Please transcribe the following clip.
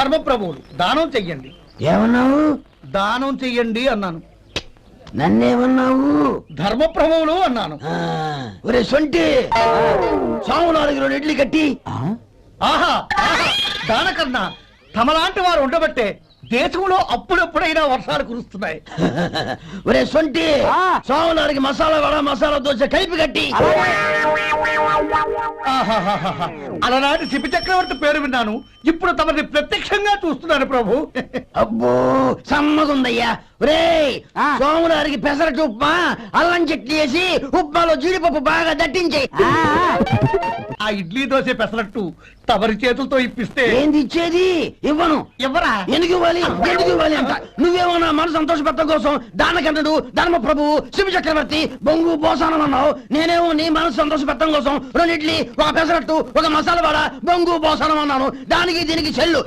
ధర్మప్రభువులు దానం చెయ్యండి. ఏమన్నావు? దానం చెయ్యండి అన్నాను. నన్నేమన్నావు? ధర్మప్రభువులు అన్నాను. ఒరే సొంటి, సాము 4 ఇడ్లీ కట్టి. ఆహా ఆహా, దానకన్నా తమలాంటి వారు ఉండబట్టే దేశంలో అప్పుడెప్పుడైనా వర్షాలు కురుస్తున్నాయి. ఒరే సొంటి, సాము 4 మసాలా వడ మసాలా దోశ కలిపి కట్టి. ఆహాహాహా, అలనాటి శిపి చక్రవర్తి పేరు విన్నాను, ఇప్పుడు తమని ప్రత్యక్షంగా చూస్తున్నాను ప్రభు. అబ్బో సమ్మగుందయ్యా. ఒరే సోము 4 పెసరట్టు ఉప్మా అల్లం చట్నీ వేసి ఉప్మాలో జీడిపప్పు బాగా దట్టించే. ఆ ఇడ్లీ దోశ పెసరట్టు తమరి చేతులతో ఇప్పిస్తే ఏంది ఇచ్చేది? ఇవ్వను. ఎవరా? ఎందుకు ఇవ్వాలి? ఎందుకు ఇవ్వాలి అంట? నువ్వేమో నా మనసు సంతోషపెట్టడం కోసం దానకంటుడు ధర్మ ప్రభువు శివ చక్రవర్తి బొంగు బోసానం అన్నావు. నేనేమో నీ మనసు సంతోషపెట్టడం కోసం 2 ఇడ్లీ 1 పెసరట్టు 1 మసాలా వడ బొంగు బోసానం అన్నాను. దానికి దీనికి చెల్లు.